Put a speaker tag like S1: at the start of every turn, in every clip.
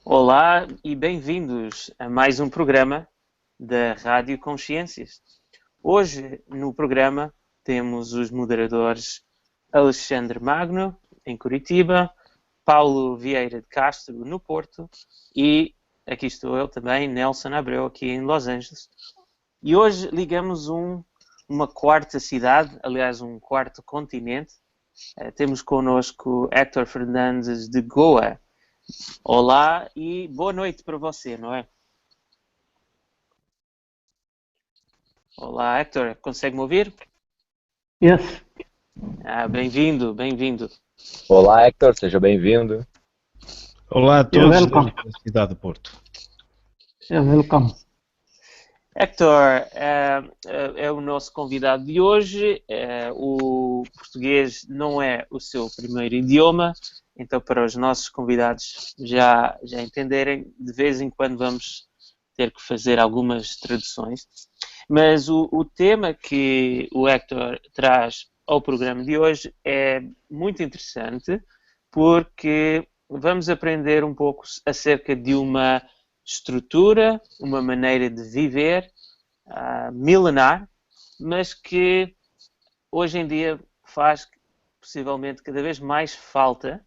S1: Olá e bem-vindos a mais um programa da Rádio Consciências. Hoje, no programa, temos os moderadores Alexandre Magno, em Curitiba, Paulo Vieira de Castro, no Porto, e aqui estou eu também, Nelson Abreu, aqui em Los Angeles. E hoje ligamos uma quarta cidade, aliás, um quarto continente. Temos connosco Hector Fernandes de Goa. Olá e boa noite para você, não é? Olá, Hector, consegue-me ouvir?
S2: Yes.
S1: Bem-vindo, bem-vindo.
S3: Olá, Hector, seja bem-vindo.
S4: Olá a todos da cidade do Porto.
S2: Welcome.
S1: Hector é o nosso convidado de hoje. O português não é o seu primeiro idioma, então para os nossos convidados já entenderem, de vez em quando vamos ter que fazer algumas traduções. Mas o tema que o Hector traz ao programa de hoje é muito interessante, porque vamos aprender um pouco acerca de uma estrutura, uma maneira de viver milenar, mas que hoje em dia faz possivelmente cada vez mais falta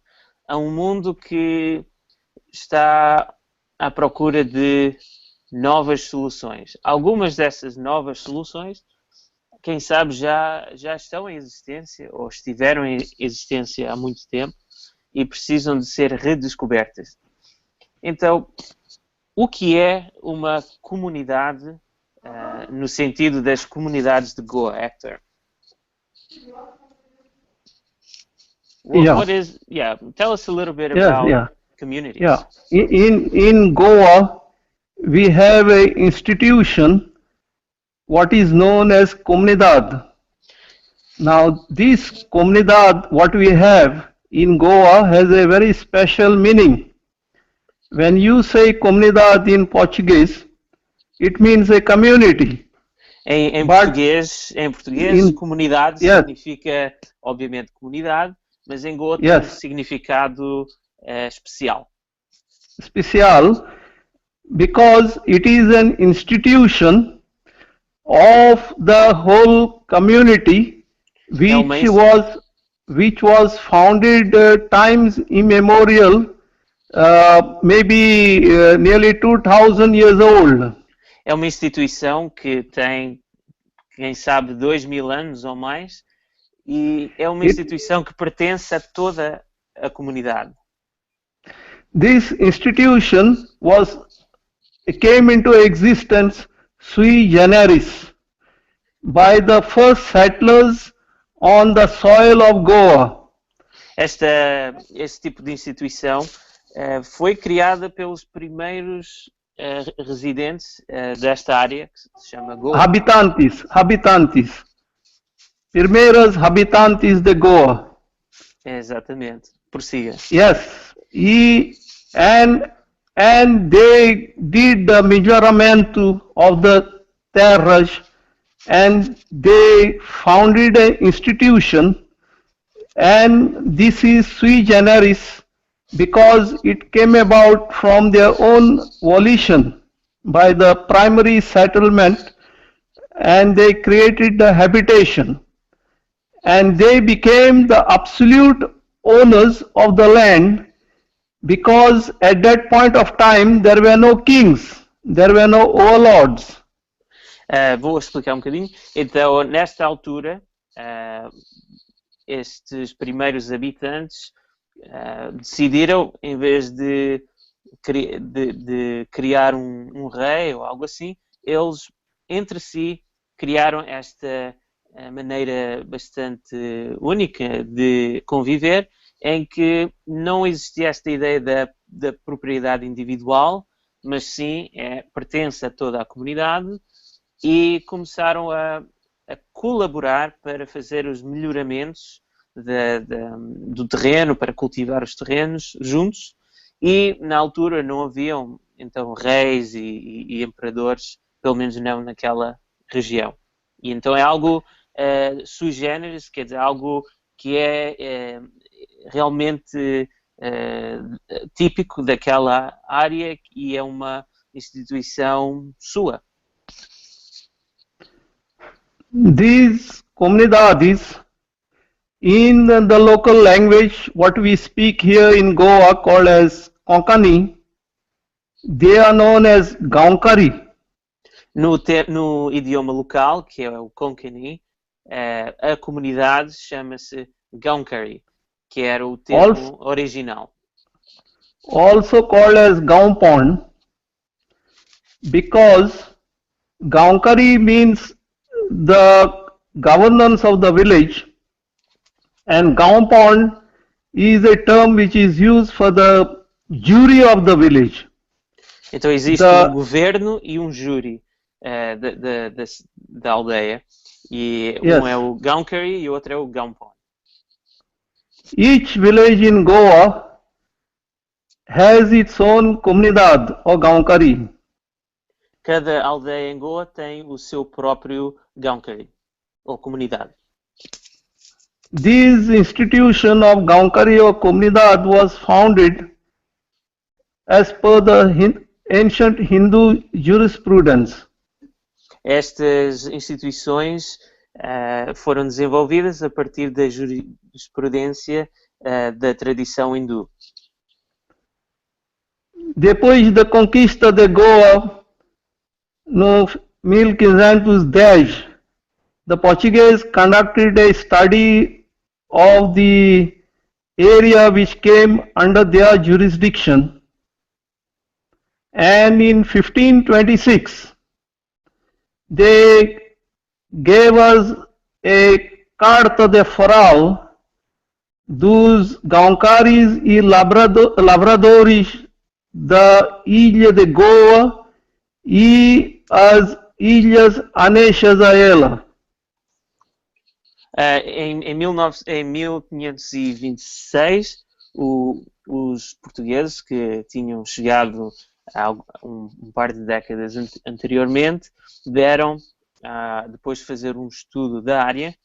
S1: a um mundo que está à procura de novas soluções. Algumas dessas novas soluções, quem sabe, já estão em existência ou estiveram em existência há muito tempo e precisam de ser redescobertas. Então, o que é uma comunidade no sentido das comunidades de Goa, Hector? Tell us a little bit about communities.
S2: Yeah. In Goa, we have a institution what is known as Comunidade. Now, this Comunidade, what we have in Goa, has a very special meaning. When you say Comunidade in Portuguese, it means a community.
S1: Em português, comunidade significa, obviamente, comunidade, mas em Goa tem um significado especial.
S2: Special, because it is an institution of the whole community, which was founded times immemorial, maybe nearly 2,000 years old.
S1: É uma instituição que tem, quem sabe, 2.000 anos ou mais, e é uma instituição que pertence a toda a comunidade.
S2: This institution came into existence sui generis by the first settlers on the soil of Goa.
S1: Este tipo de instituição foi criada pelos primeiros residentes desta área, que se chama Goa.
S2: Habitantes. Primeiros habitantes de Goa.
S1: Exatamente. Prossiga.
S2: Yes. And they did the measurement of the terras, and they founded an institution, and this is sui generis because it came about from their own volition by the primary settlement, and they created the habitation, and they became the absolute owners of the land, because at that point of time there were no kings, there were no overlords.
S1: Vou explicar um bocadinho. Então, nesta altura, estes primeiros habitantes decidiram, em vez de criar um rei ou algo assim, eles entre si criaram esta maneira bastante única de conviver, em que não existia esta ideia da propriedade individual, mas sim pertence a toda a comunidade, e começaram a colaborar para fazer os melhoramentos do terreno, para cultivar os terrenos juntos, e na altura não haviam então reis e imperadores, pelo menos não naquela região. E então é algo sui generis, quer dizer, algo que é realmente típico daquela área e é uma instituição sua.
S2: These comunidades, in the local language, what we speak here in Goa called as Konkani, they are known as Gaunkari.
S1: No idioma local, que é o Konkani, a comunidade chama-se Gaunkari, que era o termo original.
S2: Also called as Gaumpon, because Gaunkari means the governance of the village, and Gaumpon is a term which is used for the jury of the village.
S1: Então existe um governo e um júri da aldeia, e um é o Gaunkari e o outro é o Gaumpon.
S2: Each village in Goa has its own comunidade or Gaunkari.
S1: Cada aldeia em Goa tem o seu próprio Gaunkari, ou comunidade.
S2: This institution of Gaunkari or comunidade was founded as per the ancient Hindu jurisprudence.
S1: Estas instituições foram desenvolvidas a partir da jurisprudência da tradição hindu.
S2: Depois da conquista de Goa, no 1510, the Portuguese conducted a study of the area which came under their jurisdiction, and in 1526 they gave us a carta de foral dos Gauncaris e Lavradores da Ilha de Goa e as ilhas anexas a ela.
S1: Em 1526, os portugueses que tinham chegado há um par de décadas anteriormente deram, depois de fazer um estudo da área,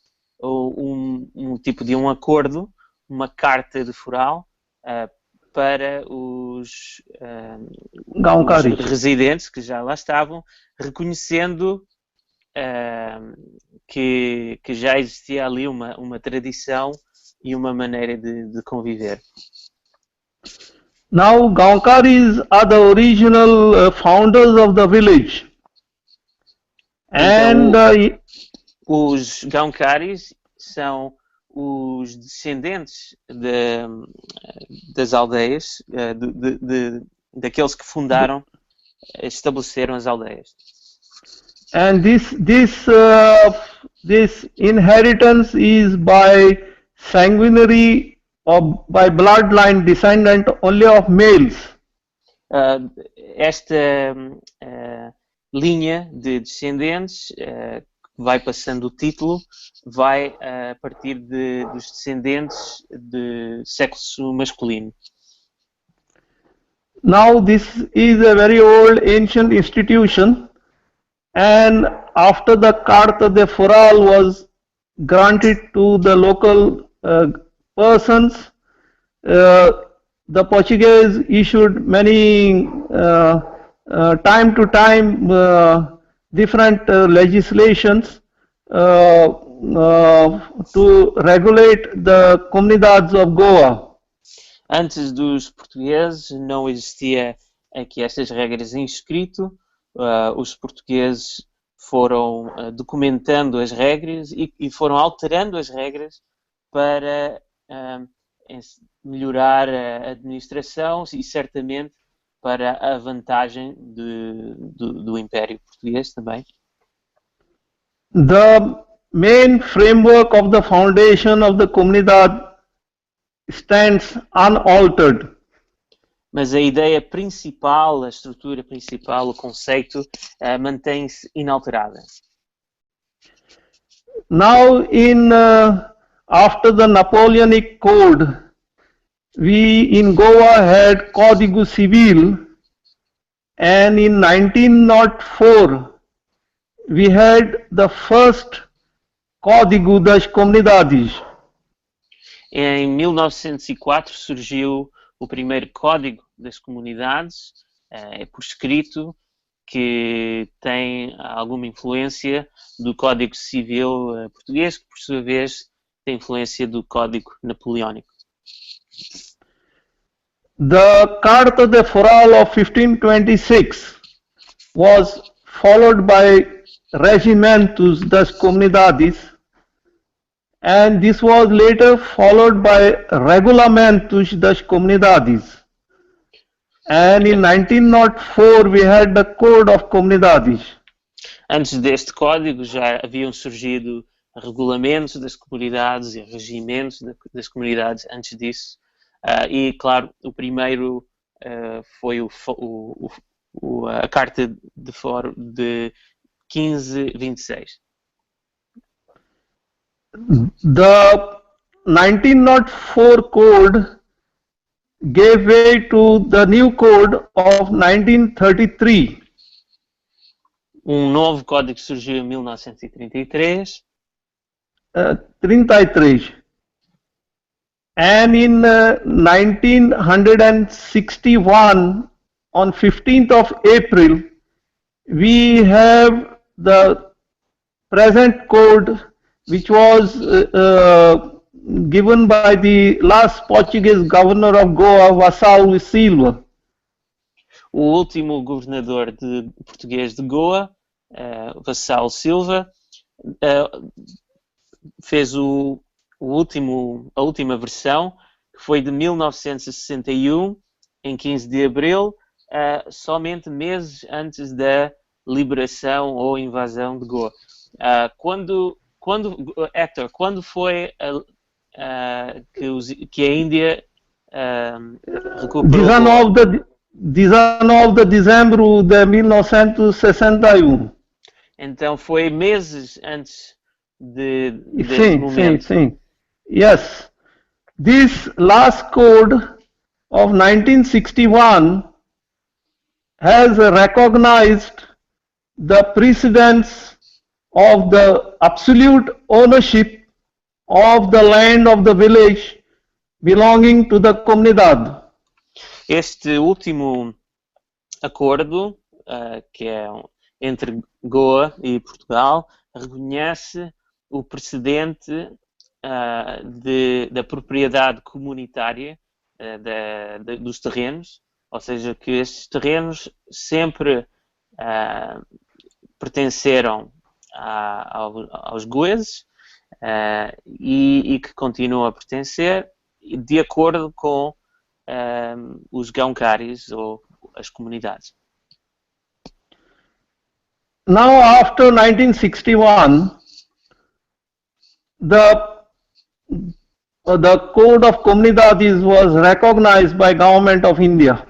S1: um tipo de um acordo, uma carta de foral para os residentes que já lá estavam, reconhecendo que já existia ali uma tradição e uma maneira de conviver.
S2: Now, Gaunkaris are the original founders of the village.
S1: Então, os Gaunkaris são os descendentes das aldeias, daqueles que fundaram, estabeleceram as aldeias.
S2: And this inheritance is by sanguinary or by bloodline descendant only of males.
S1: Esta linha de descendentes vai passando o título, vai a partir dos descendentes de sexo masculino.
S2: Now this is a very old ancient institution, and after the Carta de Foral was granted to the local persons, the Portuguese issued many time to time different legislations to regulate the comunidades of Goa.
S1: Antes dos portugueses não existia aqui estas regras em escrito. Os portugueses foram documentando as regras e foram alterando as regras para melhorar a administração e certamente para a vantagem do Império Português também.
S2: The main framework of the foundation of the comunidade stands unaltered.
S1: Mas a ideia principal, a estrutura principal, o conceito, mantém-se inalterada.
S2: Now, after the Napoleonic Code, we in Goa had Código Civil, and in 1904 we had the first Código das Comunidades.
S1: Em 1904 surgiu o primeiro Código das Comunidades, por escrito, que tem alguma influência do Código Civil português, que por sua vez tem influência do Código Napoleónico.
S2: The Carta de Foral of 1526 was followed by regimentos das comunidades, and this was later followed by regulamentos das comunidades. And in 1904 we had the Code of Comunidades.
S1: Antes deste código já haviam surgido regulamentos das comunidades e regimentos das comunidades antes disso. E, claro, o primeiro foi a Carta de Fórum de 1526.
S2: The 1904 Code gave way to the new Code of 1933.
S1: Novo código surgiu em 1933.
S2: 33. And in 1961, on 15th of April, we have the present code, which was given by the last Portuguese governor of Goa, Vassal Silva.
S1: O último governador português de Goa, Vassal Silva, fez a última versão, que foi de 1961, em 15 de abril, somente meses antes da liberação ou invasão de Goa. Hector, quando foi que a Índia recuperou?
S2: 19 de dezembro de 1961.
S1: Então foi meses antes desse momento.
S2: Sim. Yes. This last code of 1961 has recognized the precedence of the absolute ownership of the land of the village belonging to the comunidade.
S1: Este último acordo, que é entre Goa e Portugal, reconhece o precedente da propriedade comunitária dos terrenos, ou seja, que estes terrenos sempre pertenceram aos goeses e que continuam a pertencer de acordo com os Agrárias ou as comunidades.
S2: Now, after 1961, the Code of Comunidades was recognized by Government of India.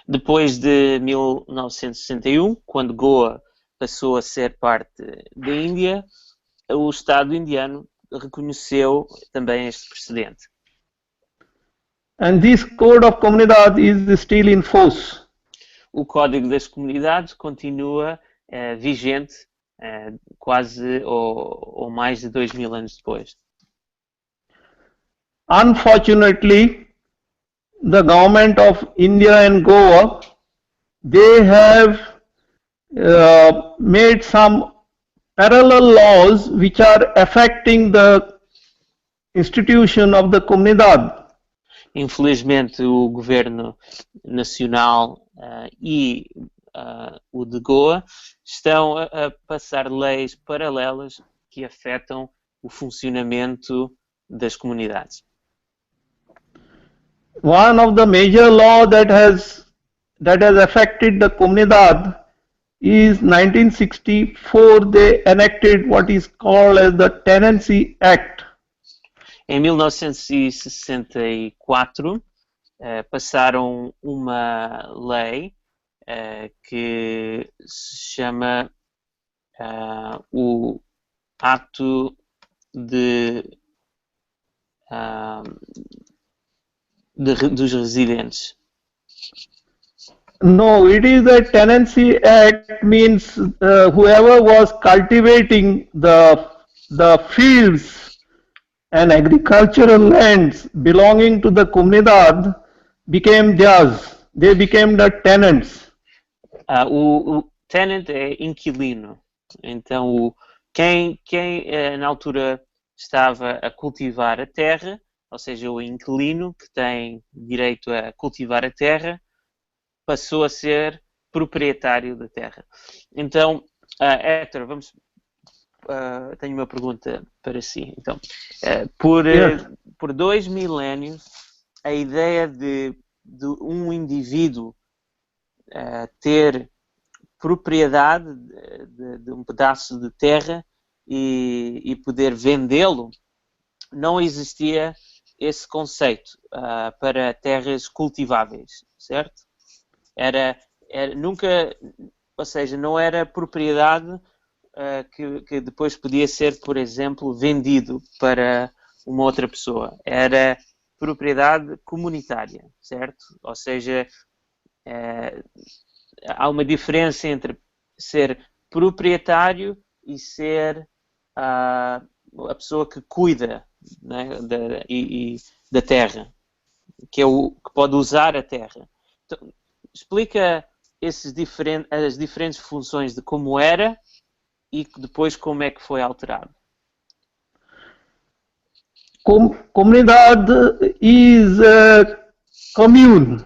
S1: Depois de 1961, quando Goa passou a ser parte da Índia, o Estado indiano reconheceu também este precedente.
S2: And this Code of Comunidades is still in force.
S1: O Código das Comunidades continua vigente quase ou mais de 2000 anos depois.
S2: Unfortunately, the government of India and Goa, they have made some parallel laws which are affecting the institution of the comunidade.
S1: Infelizmente, o governo nacional e o de Goa estão a passar leis paralelas que afetam o funcionamento das comunidades.
S2: One of the major laws that has affected the comunidade is 1964. They enacted what is called as the Tenancy Act.
S1: Em 1964 passaram uma lei que se chama o Ato de dos residentes?
S2: No, it is a tenancy act, means whoever was cultivating the fields and agricultural lands belonging to the comunidade became theirs. They became the tenants.
S1: O tenant é inquilino. Então, quem na altura estava a cultivar a terra, ou seja, o inquilino que tem direito a cultivar a terra, passou a ser proprietário da terra. Então, Hector, tenho uma pergunta para si. Então, por 2 milénios, a ideia de um indivíduo ter propriedade de um pedaço de terra e poder vendê-lo, não existia esse conceito para terras cultiváveis, certo? Nunca, ou seja, não era propriedade que depois podia ser, por exemplo, vendido para uma outra pessoa. Era propriedade comunitária, certo? Ou seja, há uma diferença entre ser proprietário e ser a pessoa que cuida, né, da terra, que é o que pode usar a terra. Então, explica as diferentes funções de como era e depois como é que foi alterado.
S2: Comunidade is a commune,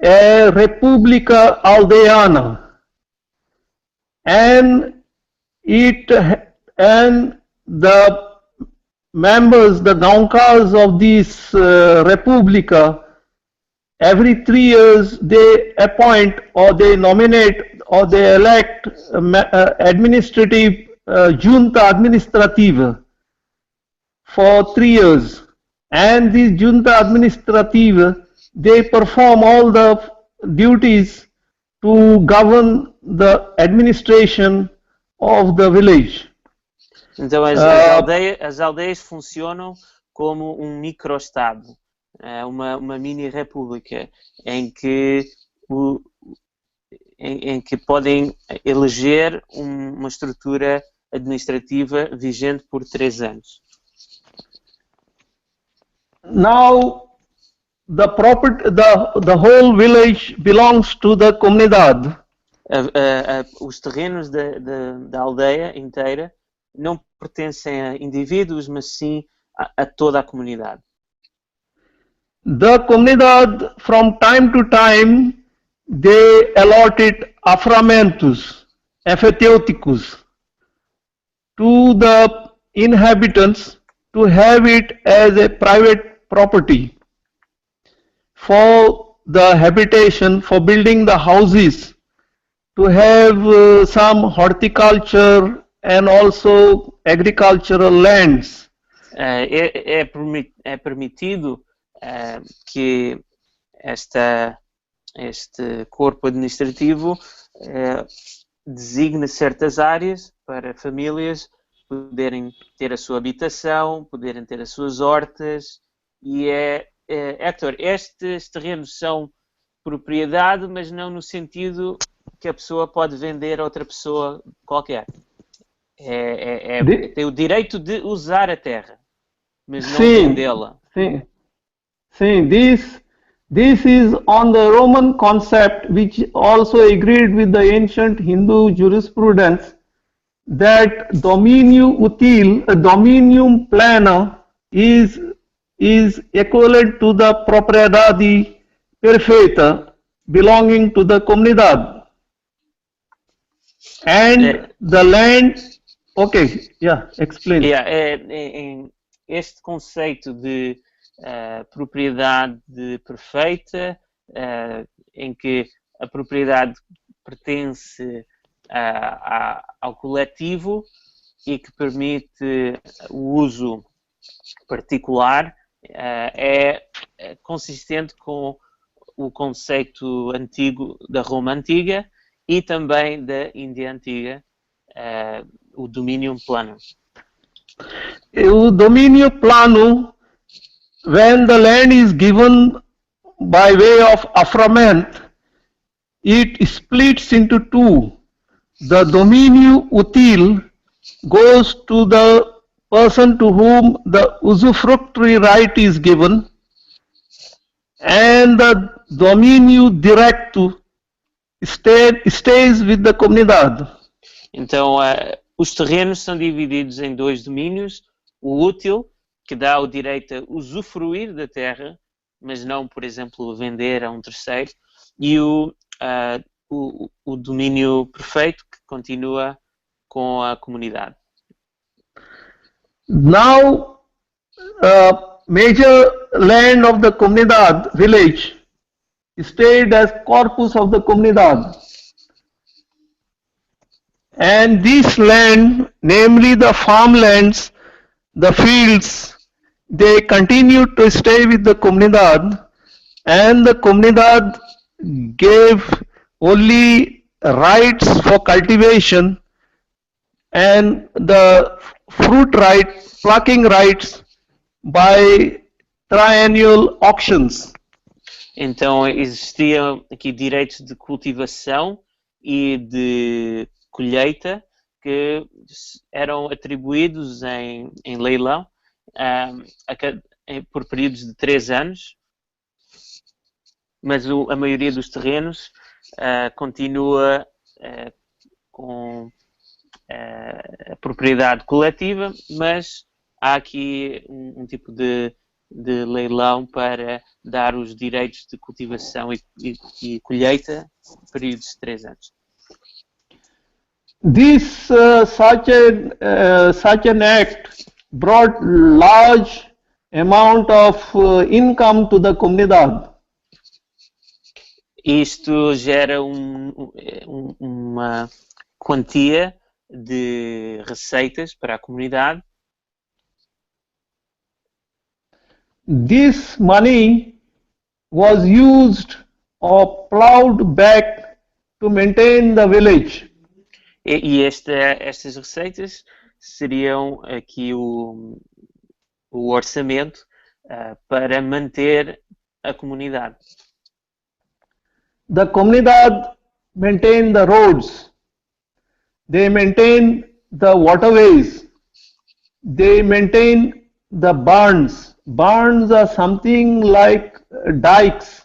S2: a república aldeana, and the members, the Konkans of this república, every 3 years they appoint or they nominate or they elect administrative junta administrativa for 3 years, and this junta administrativa, they perform all the duties to govern the administration of the village.
S1: Então as aldeias funcionam como um microestado, uma mini-república em que podem eleger uma estrutura administrativa vigente por 3 anos.
S2: Now, the whole village belongs to the comunidade.
S1: Os terrenos da aldeia inteira não pertencem a indivíduos, mas sim a toda a comunidade.
S2: The comunidade, from time to time, they allotted aframentos, efeteuticos, to the inhabitants to have it as a private property for the habitation, for building the houses, to have some horticulture and also agricultural lands.
S1: É permitido que este corpo administrativo designe certas áreas para famílias poderem ter a sua habitação, poderem ter as suas hortas, e Hector, estes terrenos são propriedade, mas não no sentido que a pessoa pode vender a outra pessoa qualquer. Tem o direito de usar a terra, mas não vendê-la.
S2: Sim, this is on the Roman concept, which also agreed with the ancient Hindu jurisprudence, that dominium util, a dominium plana, is equivalent to the propriedade perfeita belonging to the comunidade. And the land, explain.
S1: Este conceito de propriedade perfeita, em que a propriedade pertence ao coletivo e que permite o uso particular, é consistente com o conceito antigo da Roma Antiga e também da Índia Antiga, o domínio plano.
S2: O domínio plano when the land is given by way of affirmament, it splits into two. The domínio útil goes to the person to whom the usufructory right is given, and the domínio direto stays with the comunidade.
S1: Então, os terrenos são divididos em dois domínios: o útil, que dá o direito a usufruir da terra, mas não, por exemplo, vender a um terceiro, e o domínio perfeito, que continua com a comunidade.
S2: Now, major land of the comunidade, village, stayed as corpus of the comunidade. And this land, namely the farmlands, the fields, they continue to stay with the comunidade, and the comunidade gave only rights for cultivation and the fruit rights, plucking rights by triennial auctions.
S1: Então, existiam aqui direitos de cultivação e de colheita que eram atribuídos em leilão por períodos de 3 anos, mas a maioria dos terrenos continua com a propriedade coletiva, mas há aqui um tipo de leilão para dar os direitos de cultivação e colheita por períodos de 3 anos.
S2: This such an act brought large amount of income to the comunidade.
S1: Isto gera uma quantia de receitas para a comunidade.
S2: This money was used or plowed back to maintain the village.
S1: E estas receitas seriam aqui o orçamento para manter a comunidade.
S2: The comunidade maintain the roads, they maintain the waterways, they maintain the barns. Barns are something like dikes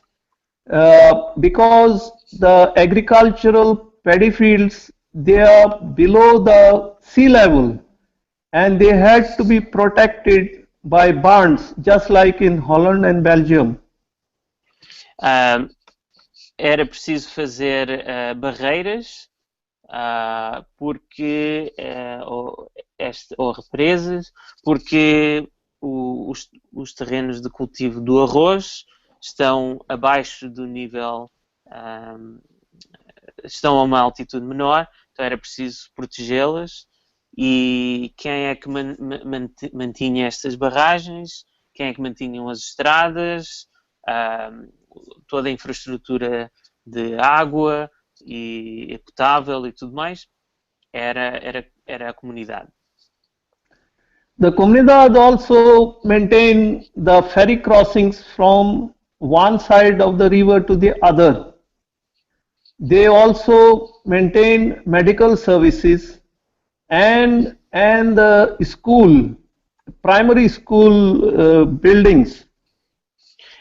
S2: because the agricultural paddy fields, they are below the sea level and they had to be protected by barns, just like in Holland and Belgium.
S1: Era preciso fazer barreiras porque ou represas, porque os terrenos de cultivo do arroz estão abaixo do nível, estão a uma altitude menor, então era preciso protegê-las. E quem é que mantinha estas barragens? Quem é que mantinham as estradas? Toda a infraestrutura de água e potável e tudo mais era a comunidade.
S2: The comunidade also maintain the ferry crossings from one side of the river to the other. They also maintain medical services and the school, primary school buildings.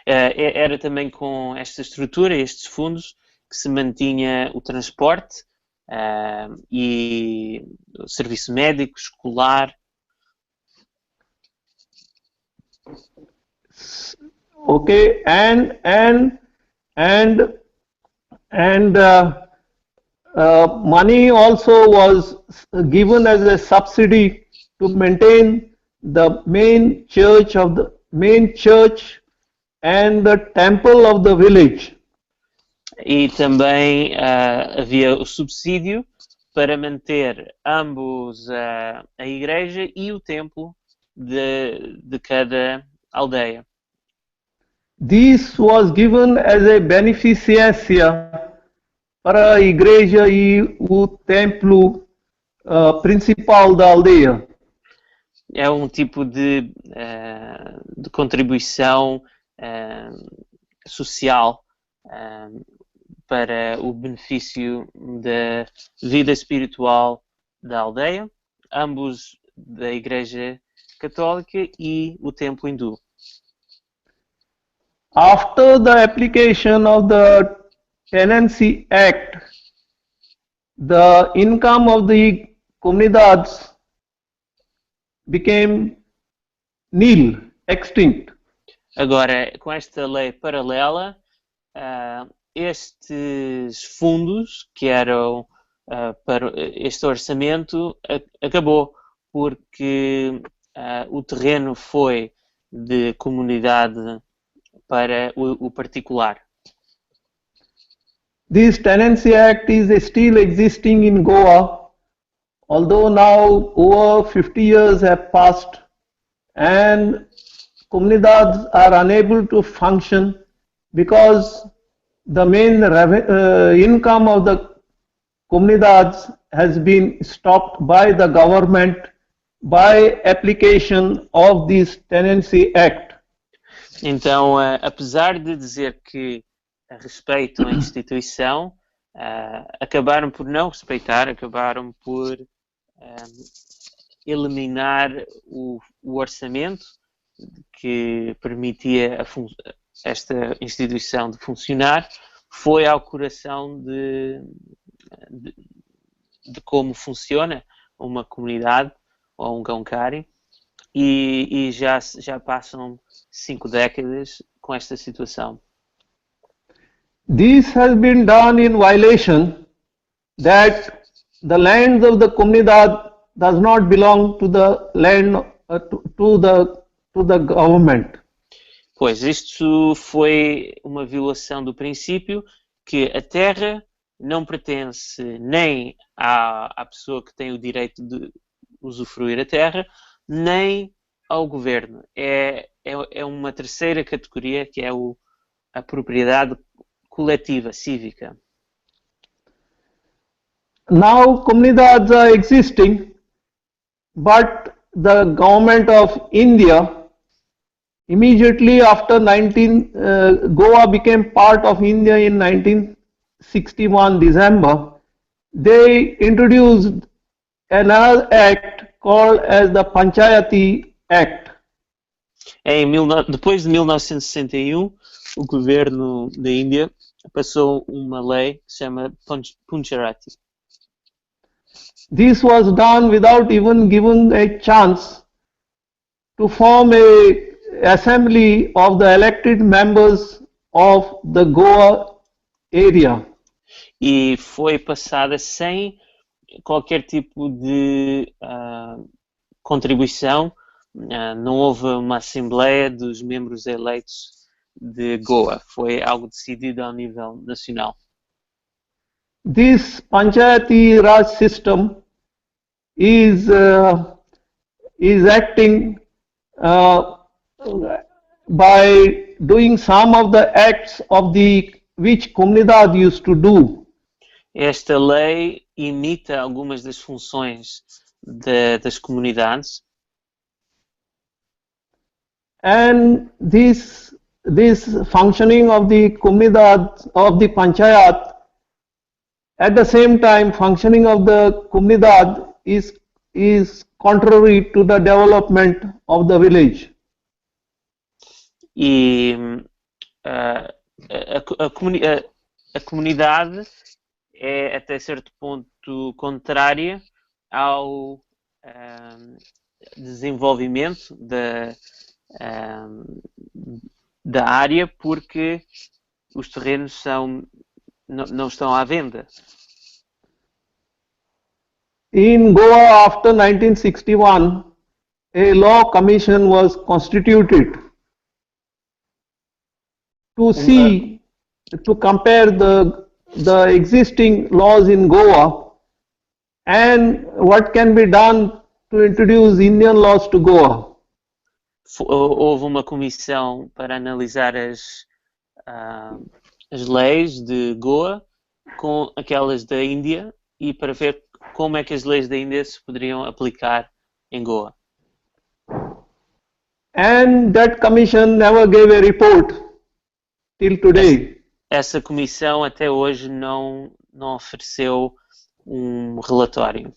S1: Era também com esta estrutura, estes fundos, que se mantinha o transporte e o serviço médico, escolar.
S2: Okay, and money also was given as a subsidy to maintain the main church and the temple of the village.
S1: E também havia o subsídio para manter ambos a igreja e o templo de cada aldeia.
S2: This was given as a beneficência para a igreja e o templo principal da aldeia.
S1: é um tipo de contribuição social para o benefício da vida espiritual da aldeia, ambos da Igreja Católica e o templo hindu.
S2: After the application of the Tenancy Act, the income of the comunidades became nil, extinct.
S1: Agora, com esta lei paralela, estes fundos que eram para este orçamento acabou, porque o terreno foi de comunidade para o particular.
S2: This Tenancy Act is still existing in Goa, although now over 50 years have passed and comunidades are unable to function because the main income of the comunidades has been stopped by the government by application of this Tenancy Act.
S1: Então, apesar de dizer que respeitam a instituição, acabaram por não respeitar, acabaram por eliminar o orçamento que permitia esta instituição de funcionar. Foi ao coração de como funciona uma comunidade ou um Konkari, e já passam 5 décadas com esta situação.
S2: This has been done in violation that the lands of the comunidad does not belong to the land to the government.
S1: Pois isto foi uma violação do princípio que a terra não pertence nem à pessoa que tem o direito de usufruir a terra, nem ao governo. É uma terceira categoria, que é a propriedade coletiva, cívica.
S2: Now comunidades are existing, but the government of India immediately after Goa became part of India in 1961 December, they introduced another act called as the Panchayati Act.
S1: Depois de 1961, o governo da Índia passou uma lei que se chama Panchayati.
S2: This was done without even giving a chance to form a assembly of the elected members of the Goa area.
S1: E foi passada sem qualquer tipo de contribuição. Não houve uma assembleia dos membros eleitos de Goa. Foi algo decidido ao nível nacional.
S2: This Panchayati Raj system is acting by doing some of the acts of which comunidad used to do.
S1: Esta lei imita algumas das funções das comunidades.
S2: And this functioning of the comunidad, of the panchayat, at the same time functioning of the comunidad is contrary to the development of the village.
S1: E a comunidade é até certo ponto contrária ao desenvolvimento da área, porque os terrenos não estão à venda.
S2: In Goa after 1961, a law commission was constituted to compare the existing laws in Goa and what can be done to introduce Indian laws to Goa.
S1: Houve uma comissão para analisar as leis de Goa com aquelas da Índia e para ver como é que as leis da Índia se poderiam aplicar em Goa.
S2: and that commission never gave a report till today.
S1: Essa comissão até hoje não ofereceu um relatório.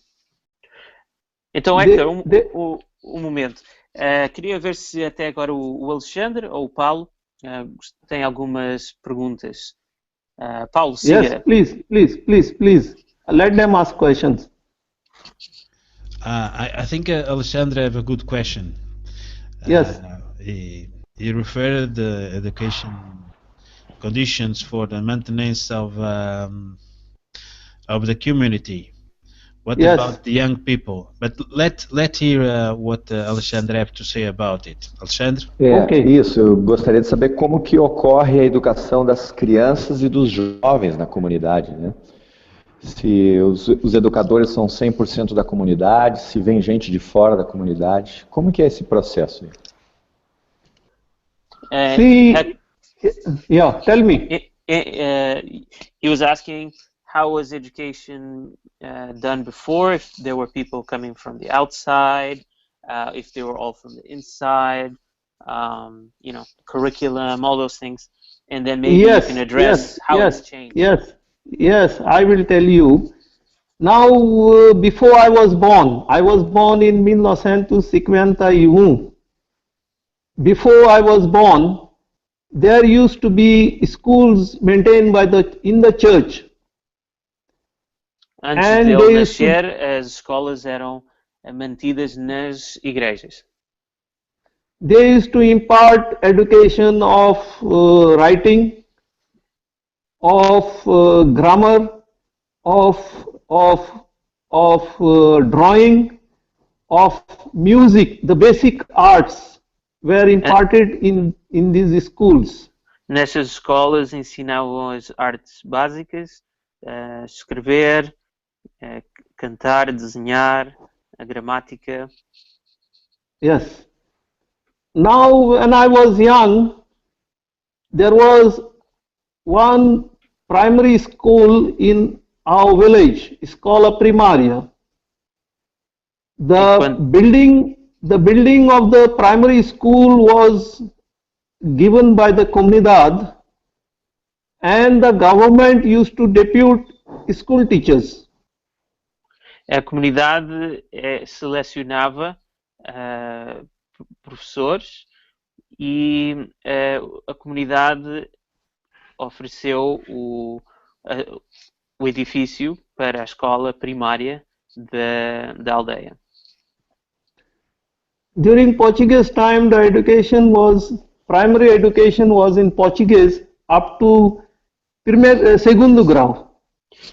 S1: Então, Hector, um momento. Queria ver se até agora o Alexandre ou o Paulo têm algumas perguntas. Paulo, siga.
S2: Yes, please. Let them ask questions.
S4: I think Alexandre have a good question.
S2: Yes.
S4: He referred the education conditions for the maintenance of the community. What about the young people? But let's hear what Alexandre have to say about it. Alexandre?
S3: Isso, eu gostaria de saber como que ocorre a educação das crianças e dos jovens na comunidade, né? Se os educadores são 100% da comunidade, se vem gente de fora da comunidade, como que é esse processo?
S2: Tell me.
S1: He was asking how was education done before, if there were people coming from the outside, if they were all from the inside, curriculum, all those things, and then maybe you can address how it's changed.
S2: Yes, I will tell you. Now, before I was born in 1951. Before I was born, there used to be schools maintained in the church.
S1: Antes de eu nascer, as escolas eram mantidas nas igrejas.
S2: They used to impart education of writing, of grammar, of drawing, of music. The basic arts were imparted in these schools.
S1: Nessas escolas ensinavam as artes básicas, escrever, cantar, desenhar, a gramática.
S2: Yes. Now, when I was young, there was one primary school in our village, Escola Primária. The building of the primary school was given by the Comunidade, and the government used to depute school teachers.
S1: A comunidade selecionava professores e a comunidade ofereceu o edifício para a escola primária da aldeia.
S2: During Portuguese time, the primary education was in Portuguese up to segundo grau.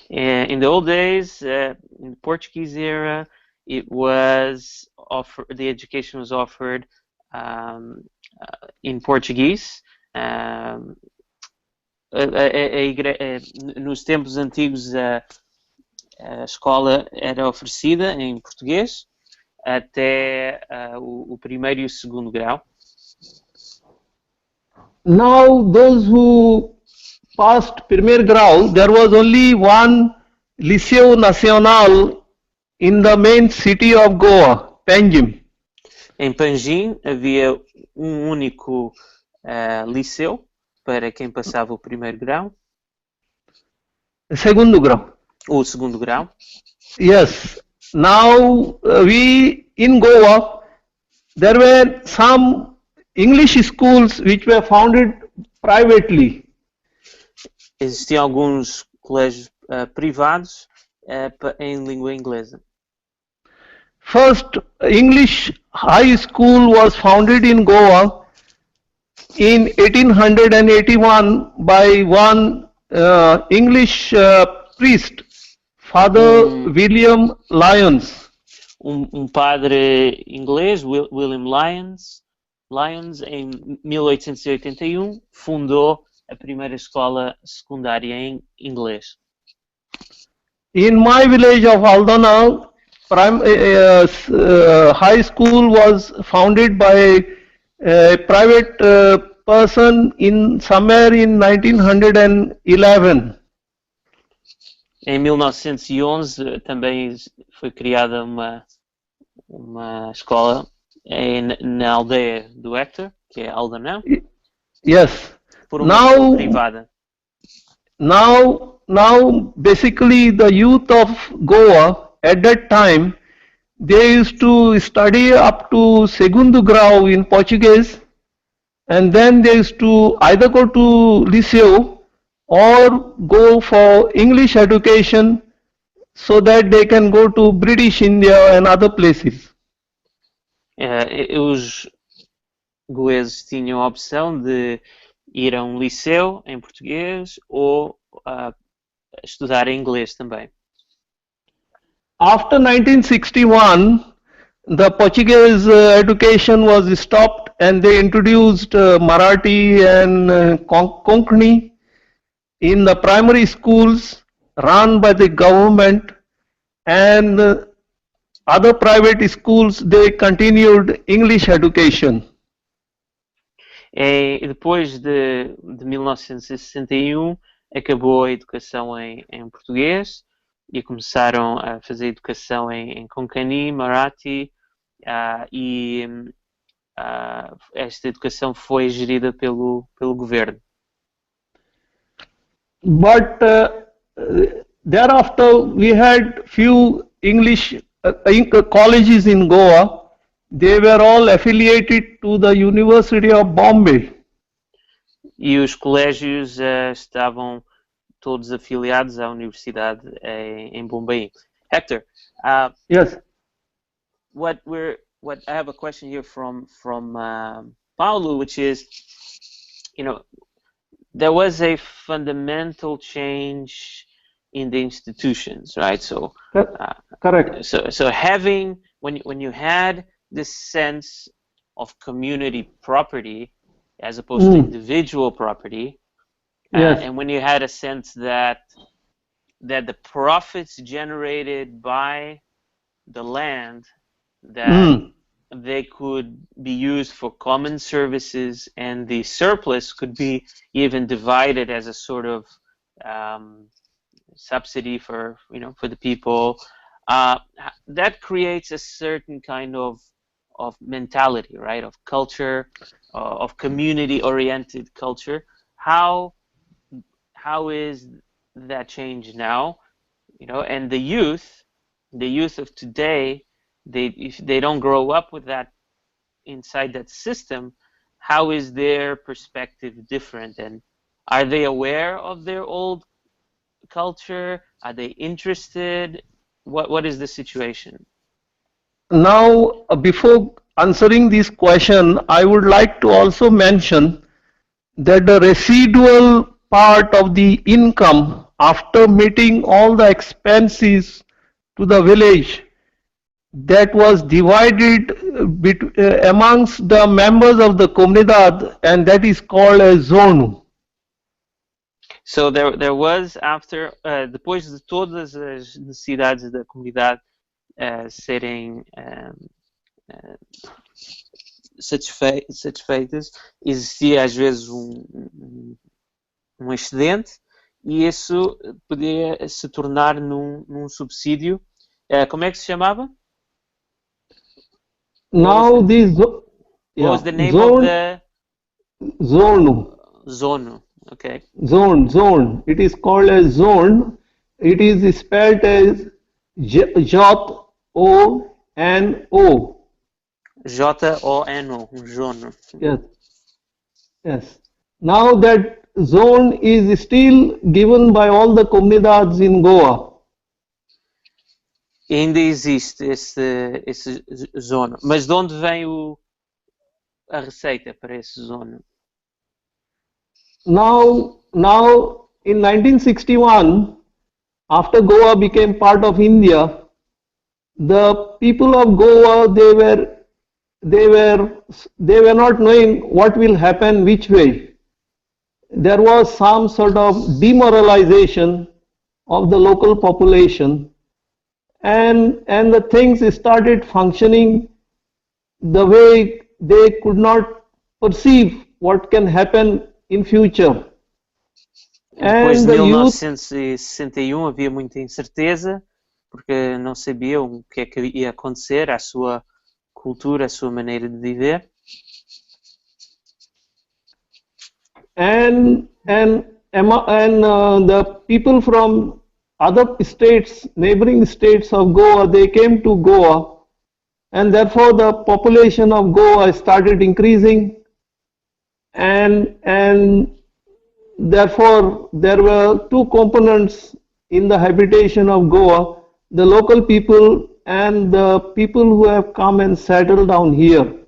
S1: In the old days, in the Portuguese era, the education was offered in Portuguese. Nos tempos antigos, a escola era oferecida em português até o primeiro e o segundo grau.
S2: Now, those who passed primeiro grau, there was only one Liceu Nacional in the main city of Goa, Panjim.
S1: Em Panjim havia um único liceu para quem passava o primeiro grau.
S2: Segundo grau.
S1: O segundo grau.
S2: Yes. Now, in Goa, there were some English schools which were founded privately.
S1: Existiam alguns colégios privados em língua inglesa.
S2: First English high school was founded in Goa in 1881 by one English priest, Father William Lyons.
S1: Padre inglês, William Lyons, em 1881, fundou a primeira escola secundária em inglês.
S2: In my village of Aldona, high school was founded by a private person somewhere in 1911.
S1: Em 1911 também foi criada uma escola na aldeia do Hector, que é Aldona,
S2: Yes.
S1: por uma pessoa
S2: Now,
S1: privada.
S2: now, basically, the youth of Goa at that time, they used to study up to segundo grau in Portuguese, and then they used to either go to liceu or go for English education so that they can go to British India and other places.
S1: Os goeses tinham a opção de ir a um liceu em português ou estudar em inglês também.
S2: After 1961, the Portuguese education was stopped and they introduced Marathi and Konkani in the primary schools run by the government, and other private schools, they continued English education.
S1: E depois de 1961 acabou a educação em português e começaram a fazer educação em Konkani, Marathi, e esta educação foi gerida pelo governo.
S2: But thereafter we had few English colleges in Goa. They were all affiliated to the University of Bombay.
S1: E os colégios estavam todos afiliados à universidade em Bombay. Hector,
S2: Yes.
S1: what I have a question here from Paulo, which is, there was a fundamental change in the institutions, right? So
S2: Correct.
S1: So having when you had this sense of community property as opposed to individual property,
S2: Yes.
S1: and when you had a sense that the profits generated by the land, that they could be used for common services, and the surplus could be even divided as a sort of subsidy for the people. That creates a certain kind of mentality, right? Of culture, of community-oriented culture. How is that change now? And the youth of today, if they don't grow up with that inside that system, how is their perspective different? And are they aware of their old culture? Are they interested? What is the situation?
S2: Now, before answering this question, I would like to also mention that the residual part of the income after meeting all the expenses to the village, that was divided amongst the members of the Comunidade, and that is called a zone.
S1: So there was, after, depois de todas as necessidades da comunidade serem satisfeitas, existia às vezes um excedente, e isso podia se tornar num subsídio. Como é que se chamava?
S2: Now this
S1: What was the name
S2: zone,
S1: of the
S2: zone.
S1: zone? Okay.
S2: Zone. It is called as zone. It is spelled as J-O-N-O.
S1: J-O-N-O, zone.
S2: Yes. Now that zone is still given by all the comunidades in Goa.
S1: Ainda existe esse zone. Mas de onde vem a receita para esse zone?
S2: Now in 1961, after Goa became part of India, the people of Goa, they were not knowing what will happen which way. There was some sort of demoralization of the local population, and the things started functioning the way they could not perceive what can happen in future.
S1: Depois
S2: And
S1: de
S2: the youth,
S1: 1961 havia muita incerteza, porque não sabiam o que é que ia acontecer à sua cultura, a sua maneira de viver.
S2: And the people from other states, neighboring states of Goa, they came to Goa, and therefore the population of Goa started increasing, and therefore there were two components in the habitation of Goa: the local people and the people who have come and settled down here.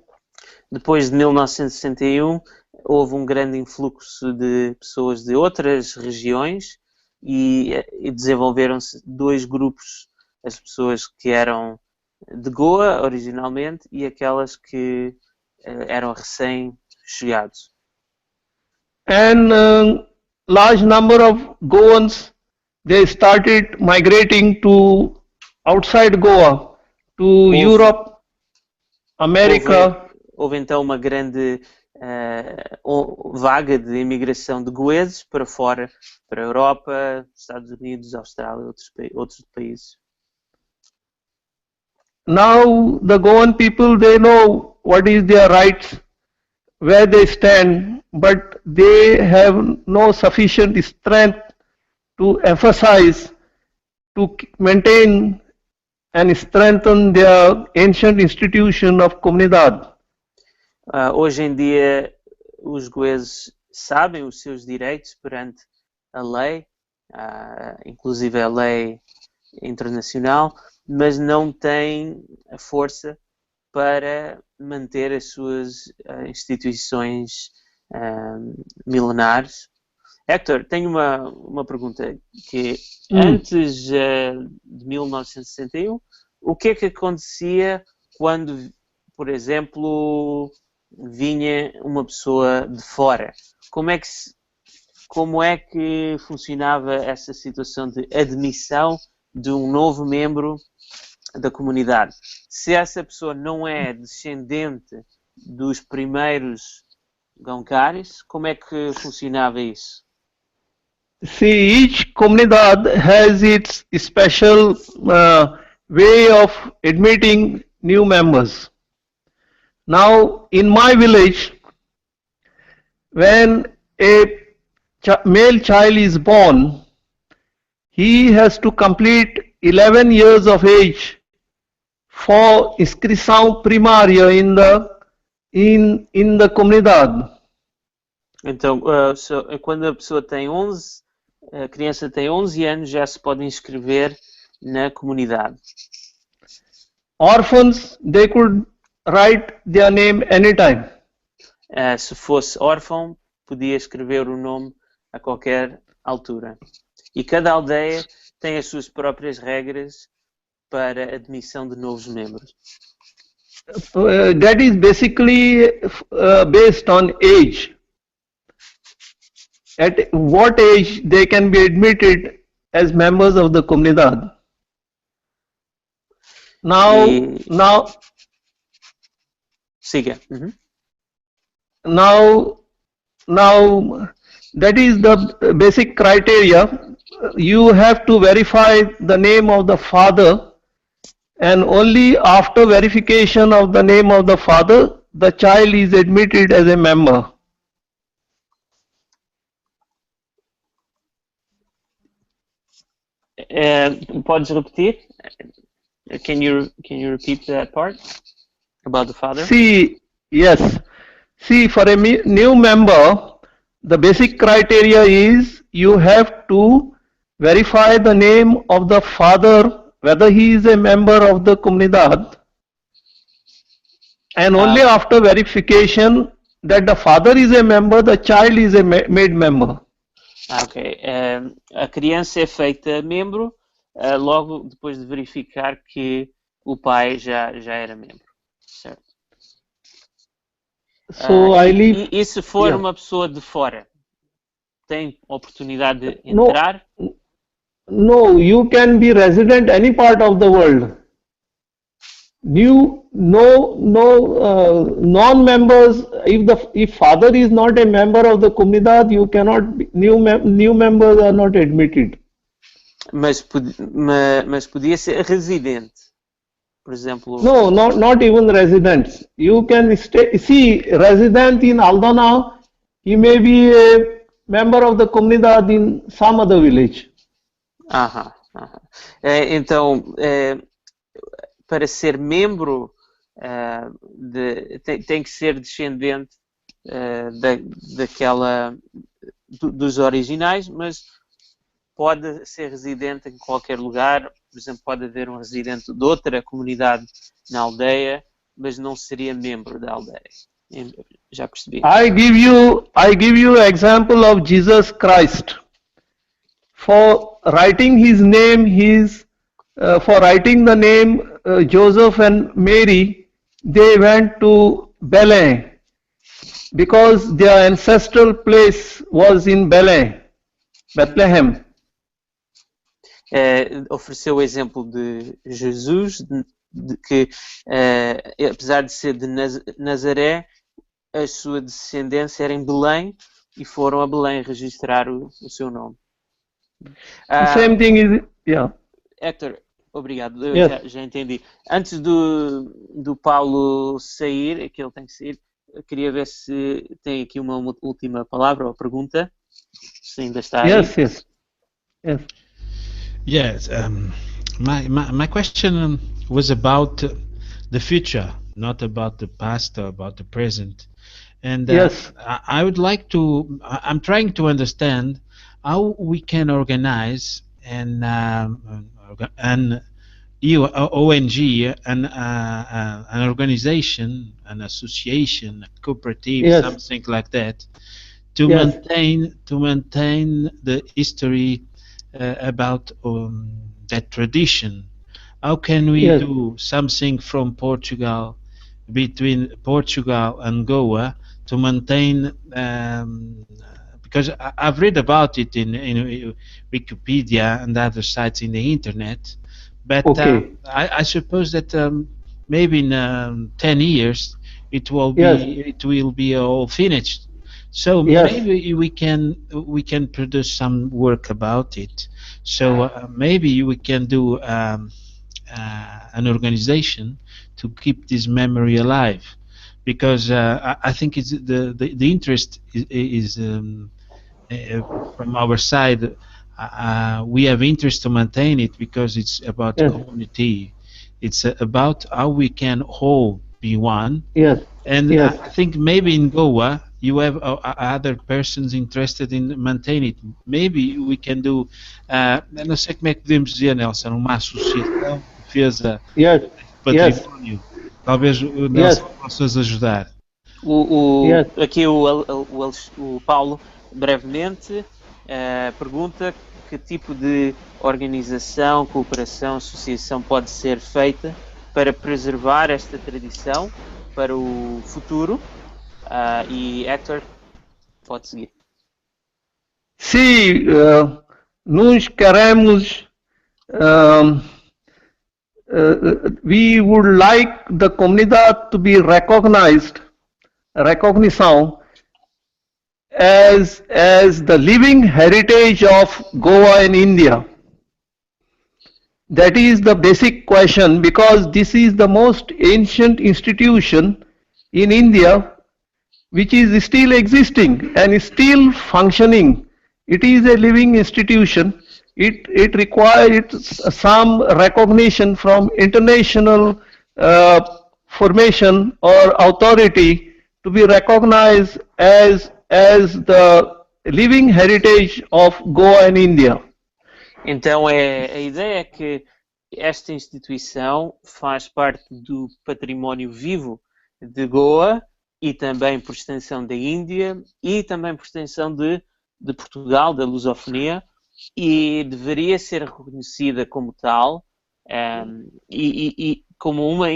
S1: Depois de 1961, houve um grande influxo de pessoas de outras regiões e desenvolveram-se dois grupos, as pessoas que eram de Goa originalmente e aquelas que eram recém-chegados.
S2: And large number of Goans, they started migrating to outside Goa, to Europe, America.
S1: Houve então uma grande vaga de imigração de goeses para fora, para a Europa, Estados Unidos, Austrália e outros países.
S2: Now the Goan people, they know what is their rights, where they stand, but they have no sufficient strength to emphasize, to maintain and strengthen their ancient institution of Comunidade.
S1: Hoje em dia, os goeses sabem os seus direitos perante a lei, inclusive a lei internacional, mas não têm a força para manter as suas instituições milenares. Hector, tenho uma pergunta, que antes de 1961, o que é que acontecia quando, por exemplo, vinha uma pessoa de fora? Como é que funcionava essa situação de admissão de um novo membro da comunidade? Se essa pessoa não é descendente dos primeiros Konkans, como é que funcionava isso?
S2: See, each Comunidade has its special way of admitting new members. Now, in my village, when a male child is born, he has to complete 11 years of age for inscrição primária in the comunidade.
S1: Então, quando a pessoa tem a criança tem 11 anos, já se pode inscrever na comunidade.
S2: Orphans, they could write their name anytime.
S1: Se fosse órfão, podia escrever o nome a qualquer altura. E cada aldeia tem as suas próprias regras para a admissão de novos membros.
S2: That is basically based on age. At what age they can be admitted as members of the Comunidade. Now,
S1: siga.
S2: Now, that is the basic criteria. You have to verify the name of the father, and only after verification of the name of the father, the child is admitted as a member.
S1: Podes repetir? Can you repeat that part about the father?
S2: Yes. See, for a new member, the basic criteria is you have to verify the name of the father, whether he is a member of the Comunidade, and only after verification that the father is a member, the child is made member.
S1: Ok. A criança é feita membro logo depois de verificar que o pai já era membro. Certo.
S2: So
S1: e se for uma pessoa de fora, tem oportunidade de entrar?
S2: No, you can be resident any part of the world. Non-members, if father is not a member of the Comunidade, you cannot be, new members are not admitted.
S1: Mas podia ser residente. Por exemplo...
S2: No, not even residents. You can see resident in Aldona, he may be a member of the Comunidade in some other village.
S1: Aham, aham. Então, para ser membro, tem que ser descendente dos originais, mas pode ser residente em qualquer lugar. Por exemplo, pode haver um residente de outra comunidade na aldeia, mas não seria membro da aldeia. Já percebi.
S2: I give you example of Jesus Christ. For writing his name, for writing the name Joseph and Mary, they went to Belém because their ancestral place was in Belém, Bethlehem.
S1: Ofereceu o exemplo de Jesus, que apesar de ser de Nazaré, a sua descendência era em Belém e foram a Belém registrar o seu nome.
S2: The same thing is, yeah.
S1: Hector, obrigado,
S2: Yes.
S1: já entendi. Antes do Paulo sair, que ele tem que sair, eu queria ver se tem aqui uma última palavra ou pergunta, se ainda está aí.
S2: Yes.
S4: Yes, my question was about the future, not about the past or about the present. And
S2: Yes.
S4: I would like to, I'm trying to understand how we can organize an ONG, an organization, an association, a cooperative,
S2: Yes.
S4: something like that, to
S2: Yes.
S4: maintain the history about that tradition. How can we
S2: Yes.
S4: do something from Portugal, between Portugal and Goa, to maintain? Because I've read about it in Wikipedia and other sites in the internet, but
S2: Okay.
S4: I suppose that maybe in 10 years it will be all finished. So
S2: Yes.
S4: maybe we can produce some work about it. So maybe we can do an organization to keep this memory alive, because I think it's the interest is from our side. We have interest to maintain it because it's about
S2: Yes.
S4: community. It's about how we can all be one.
S2: Yes.
S4: And
S2: Yes.
S4: I think maybe in Goa you have other persons interested in maintaining it. Maybe we can do, não sei como é que podemos dizer, Nelson, uma associação de defesa
S2: Yes.
S4: do património. Talvez o Nelson possa nos ajudar.
S1: Aqui o Paulo brevemente pergunta que tipo de organização, cooperação, associação pode ser feita para preservar esta tradição para o futuro. E Hector, pode seguir.
S2: Se nós queremos, we would like the comunidade to be recognição as the living heritage of Goa and India. That is the basic question, because this is the most ancient institution in India which is still existing and still functioning. It is a living institution. It requires some recognition from international formation or authority to be recognized as the living heritage of Goa and India.
S1: Então a ideia é que esta instituição faz parte do património vivo de Goa e também por extensão da Índia e também por extensão de Portugal, da lusofonia, e deveria ser reconhecida como tal e como uma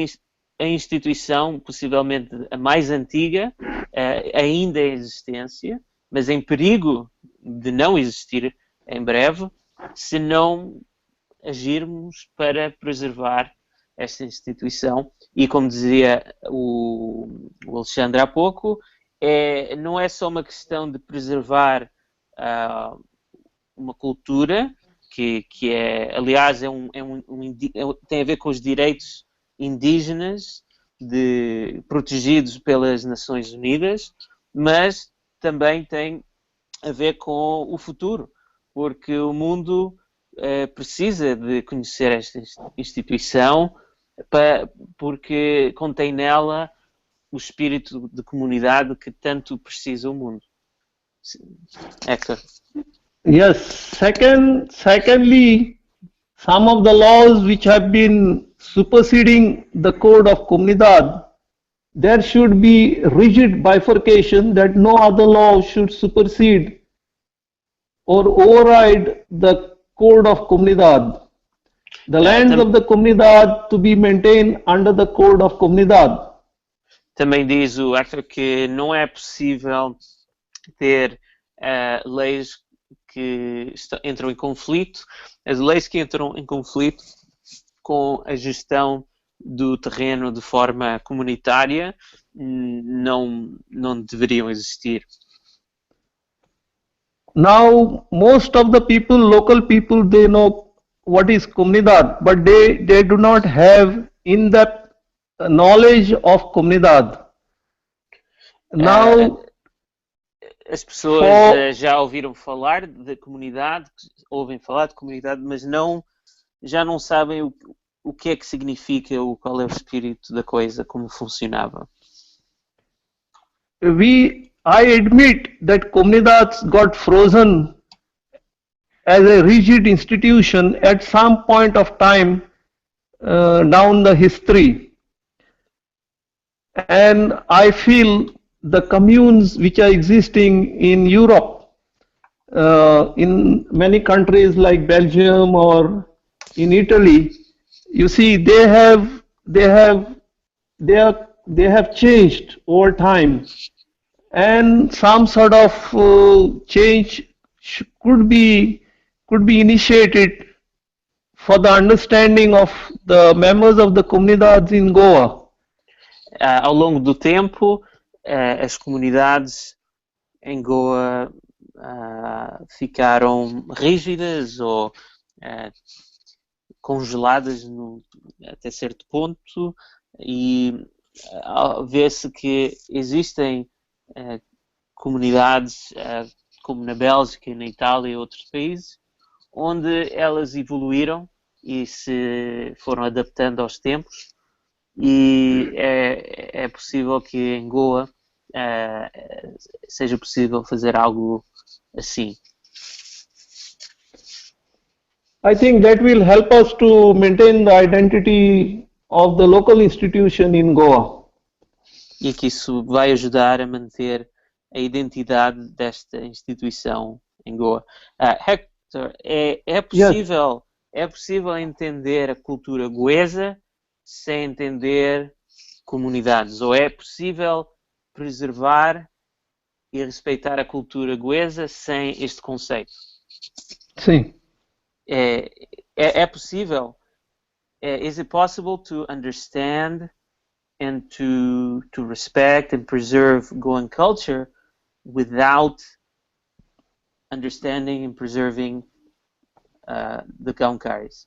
S1: instituição possivelmente a mais antiga ainda em existência, mas em perigo de não existir em breve, se não agirmos para preservar esta instituição. E como dizia o Alexandre há pouco, não é só uma questão de preservar uma cultura que é, aliás, tem a ver com os direitos indígenas, protegidos pelas Nações Unidas, mas também tem a ver com o futuro, porque o mundo precisa de conhecer esta instituição, porque contém nela o espírito de comunidade que tanto precisa o mundo. Hector.
S2: Yes. Secondly, some of the laws which have been superseding the code of Comunidade, there should be rigid bifurcation that no other law should supersede or override the code of Comunidade. The lands of the Comunidade to be maintained under the code of Comunidade.
S1: Também diz o Hector que não é possível ter leis que entram em conflito, as leis que entram em conflito com a gestão do terreno de forma comunitária não deveriam existir.
S2: Now, most of the people, local people, they know what is Comunidade, but they do not have in-depth knowledge of Comunidade. Now,
S1: as pessoas já ouviram falar de comunidade, ouvem falar de comunidade, mas já não sabem o que é que significa, qual é o espírito da coisa, como funcionava.
S2: I admit that Comunidades got frozen as a rigid institution at some point of time down the history. And I feel the communes which are existing in Europe, in many countries like Belgium or in Italy, you see they have changed over time, and some sort of change could be initiated for the understanding of the members of the comunidades in Goa.
S1: Ao longo do tempo, as comunidades em Goa ficaram rígidas ou congeladas até certo ponto, e vê-se que existem comunidades como na Bélgica e na Itália e outros países onde elas evoluíram e se foram adaptando aos tempos, e é possível que em Goa seja possível fazer algo assim.
S2: I think that will help us to maintain the identity of the local institution in Goa.
S1: E que isso vai ajudar a manter a identidade desta instituição em Goa. Hector, é possível entender a cultura goesa sem entender comunidades? Ou é possível preservar e respeitar a cultura goesa sem este conceito?
S2: Sim.
S1: É possível? Is it possible to understand and to respect and preserve Goan culture without understanding and preserving the Konkanis?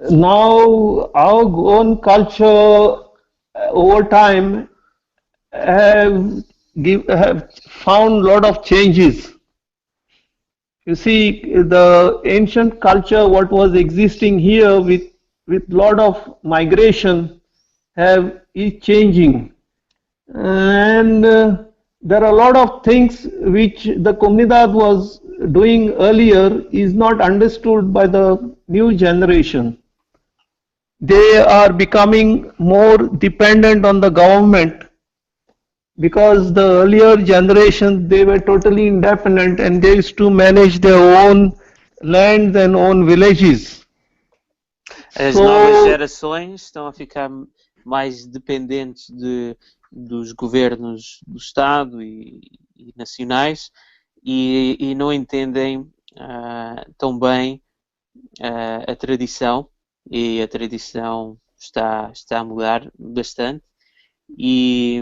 S2: Now, our Goan culture over time have found a lot of changes. You see, the ancient culture, what was existing here with lot of migration, is changing, and there are a lot of things which the Comunidade was doing earlier is not understood by the new generation. They are becoming more dependent on the government, because the earlier generation, they were totally independent and they used to manage their own lands and own villages.
S1: As novas gerações estão a ficar mais dependentes dos governos do Estado e nacionais, e não entendem tão bem a tradição, e a tradição está a mudar bastante. E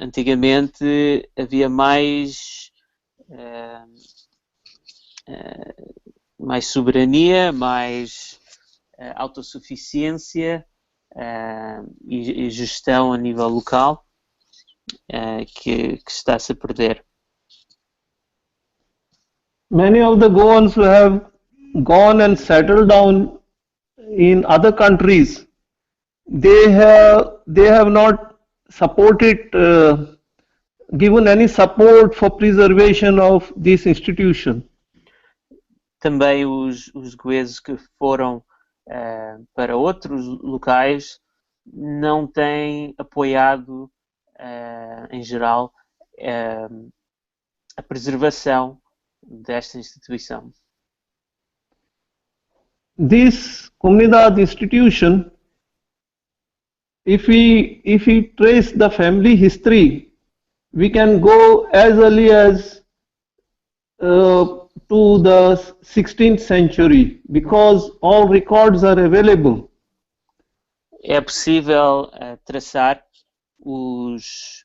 S1: antigamente havia mais soberania, mais autossuficiência e gestão a nível local que está-se a perder.
S2: Many of the Goans who have gone and settled down in other countries, they have not supported, given any support for preservation of this institution.
S1: Também os goeses que foram para outros locais não têm apoiado, em geral, a preservação desta instituição.
S2: This Comunidade institution, if we trace the family history, we can go as early as to the 16th century, because all records are available.
S1: É possível traçar os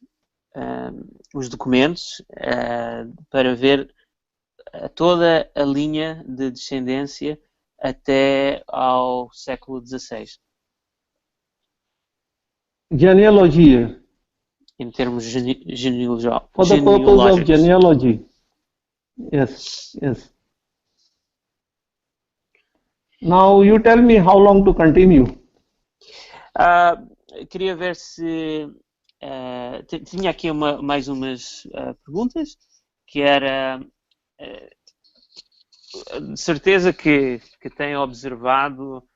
S1: documentos para ver toda a linha de descendência até ao século XVI.
S2: Genealogy,
S1: Em termos genealógicos.
S2: for the purpose of genealogy. Yes, yes. Now you tell me how long to continue.
S1: Queria ver se tinha aqui mais umas perguntas, que era de certeza que tem observado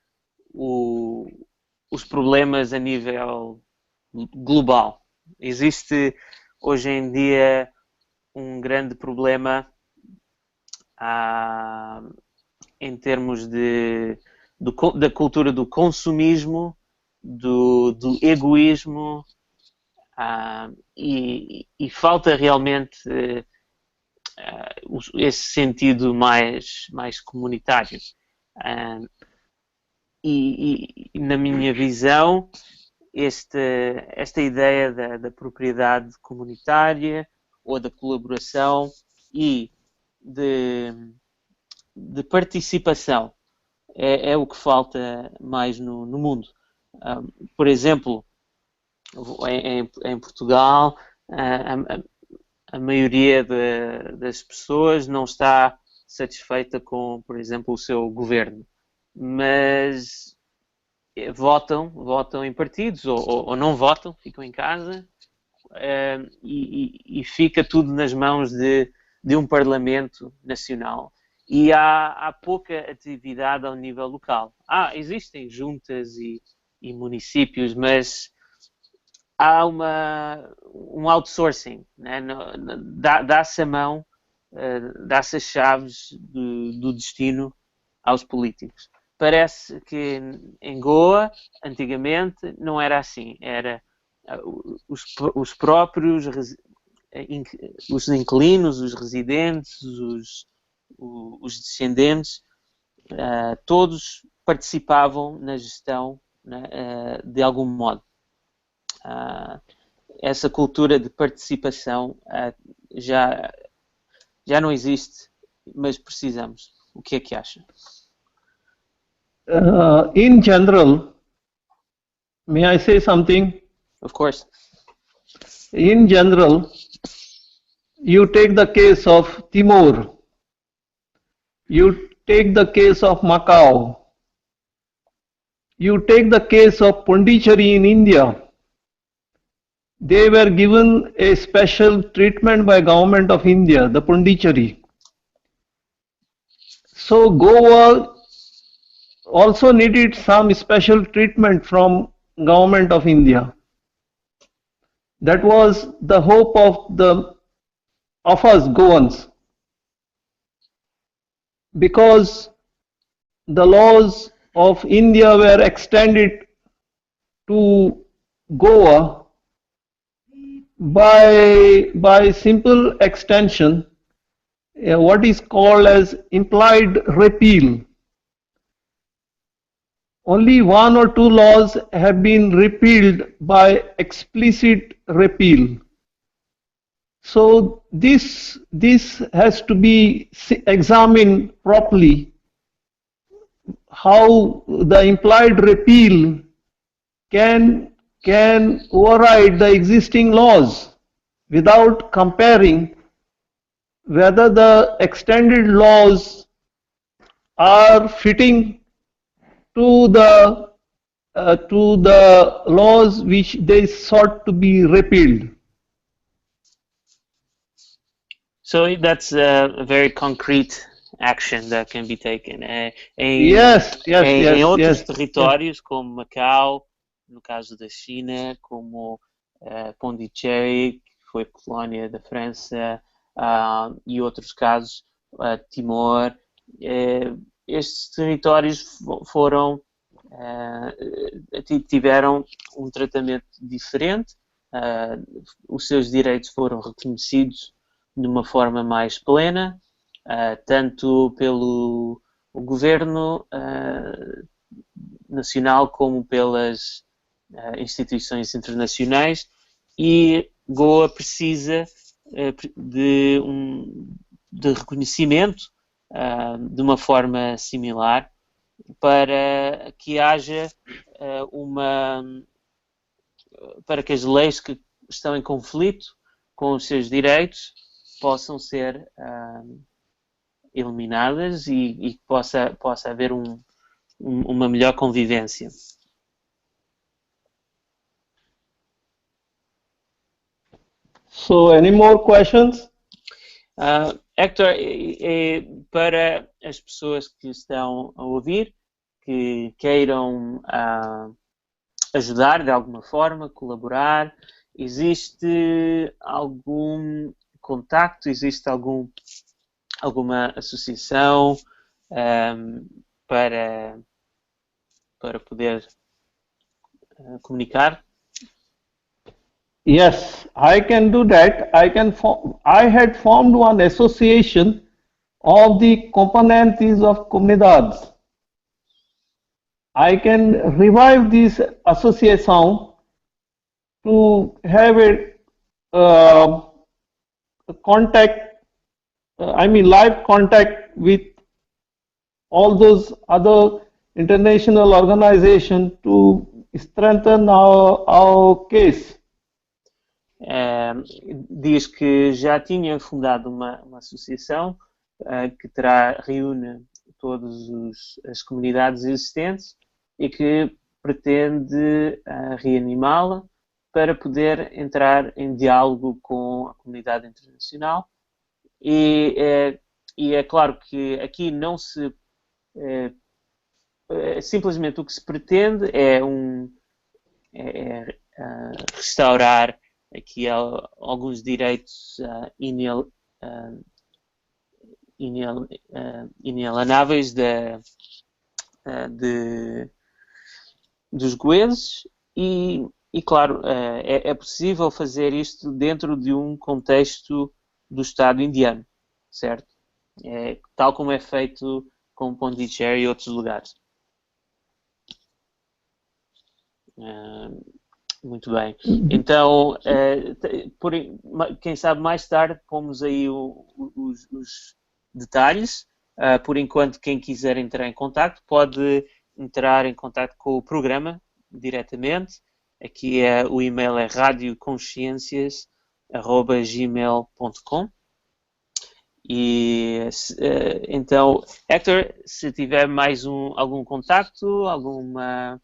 S1: os problemas a nível global. Existe hoje em dia um grande problema em termos da cultura do consumismo, do egoísmo, e falta realmente esse sentido mais comunitário. E na minha visão, esta ideia da propriedade comunitária ou da colaboração e de participação é o que falta mais no mundo. Por exemplo, em Portugal, a maioria das pessoas não está satisfeita com, por exemplo, o seu governo, mas votam em partidos ou não votam, ficam em casa, e fica tudo nas mãos de um Parlamento Nacional. E há pouca atividade ao nível local. Existem juntas e municípios, mas há um outsourcing, né? Dá-se a mão, dá-se as chaves do destino aos políticos. Parece que em Goa, antigamente, não era assim. Era os próprios, os inquilinos, os residentes, os descendentes, todos participavam na gestão, né, de algum modo. Essa cultura de participação já não existe, mas precisamos. O que é que acha?
S2: In general, may I say something?
S1: Of course.
S2: In general, you take the case of Timor, you take the case of Macau, you take the case of Pondicherry in India. They were given a special treatment by Government of India, the Pondicherry. So Goa also needed some special treatment from Government of India. That was the hope of us Goans, because the laws of India were extended to Goa by simple extension, what is called as implied repeal. Only one or two laws have been repealed by explicit repeal. So this has to be examined properly, how the implied repeal can override the existing laws without comparing whether the extended laws are fitting to the laws which they sought to be repealed.
S1: So that's a very concrete action that can be taken. Em outros territórios, como Macau, no caso da China, como Pondicherry, que foi colónia da França, e outros casos, Timor, estes territórios tiveram um tratamento diferente, os seus direitos foram reconhecidos de uma forma mais plena, tanto pelo governo nacional como pelas instituições internacionais, e Goa precisa de reconhecimento de uma forma similar para que haja para que as leis que estão em conflito com os seus direitos possam ser eliminadas e possa haver uma melhor convivência.
S2: So, any more questions?
S1: Hector, para as pessoas que estão a ouvir, que queiram ajudar de alguma forma, colaborar, existe algum contacto, existe alguma associação para poder comunicar?
S2: Yes, I can do that. I had formed one association of the componentes of Comunidades. I can revive this association to have a live contact with all those other international organizations to strengthen our case.
S1: Diz que já tinha fundado uma associação que reúne todas as comunidades existentes e que pretende reanimá-la para poder entrar em diálogo com a comunidade internacional. E é claro que aqui não se... simplesmente o que se pretende é restaurar aqui alguns direitos inalienáveis dos goeses e claro, é possível fazer isto dentro de um contexto do Estado indiano, certo? Tal como é feito com Pondicherry e outros lugares. Muito bem. Então, quem sabe mais tarde pomos aí os detalhes. Por enquanto, quem quiser entrar em contacto pode entrar em contacto com o programa diretamente. Aqui o e-mail é radioconsciências@gmail.com. E então, Hector, se tiver mais algum contacto, alguma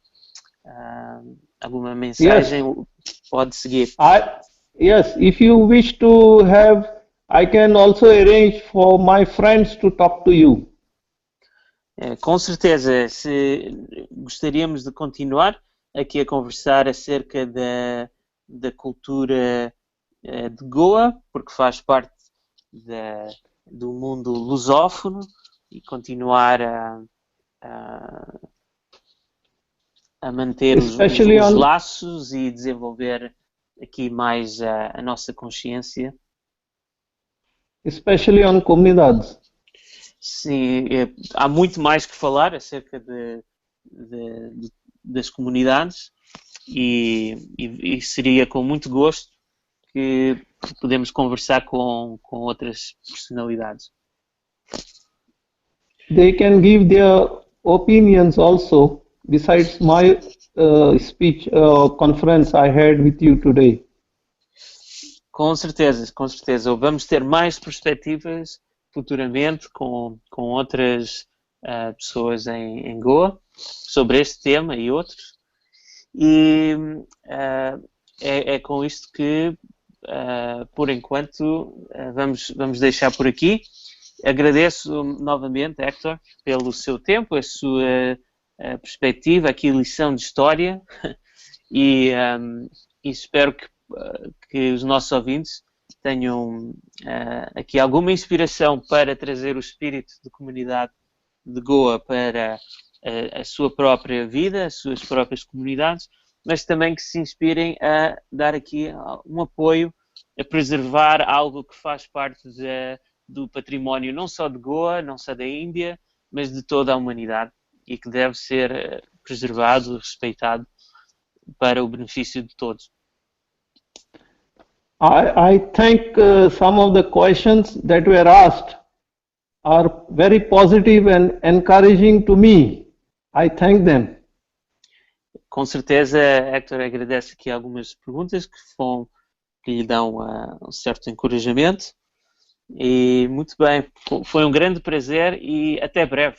S1: mensagem, yes, pode seguir.
S2: Yes, if you wish to have, I can also arrange for my friends to talk to you.
S1: Com certeza, gostaríamos de continuar aqui a conversar acerca da cultura de Goa, porque faz parte do mundo lusófono, e continuar a manter os laços e desenvolver aqui mais a nossa consciência.
S2: Especially on Comunidades.
S1: Sim, há muito mais que falar acerca das comunidades e seria com muito gosto que podemos conversar com outras personalidades.
S2: They can give their opinions also, besides my speech conference I had with you today.
S1: Com certeza, com certeza. Vamos ter mais perspectivas futuramente com outras pessoas em Goa sobre este tema e outros. E é com isto que, por enquanto, vamos deixar por aqui. Agradeço novamente, Hector, pelo seu tempo, a sua perspectiva, aqui lição de história, e espero que os nossos ouvintes tenham aqui alguma inspiração para trazer o espírito de comunidade de Goa para a sua própria vida, as suas próprias comunidades, mas também que se inspirem a dar aqui um apoio, a preservar algo que faz parte do património não só de Goa, não só da Índia, mas de toda a humanidade e que deve ser preservado, respeitado para o benefício de todos.
S2: I think some of the questions that were asked are very positive and encouraging to me. I thank them.
S1: Com certeza, Hector agradece aqui algumas perguntas que lhe dão um certo encorajamento. E muito bem, foi um grande prazer e até breve.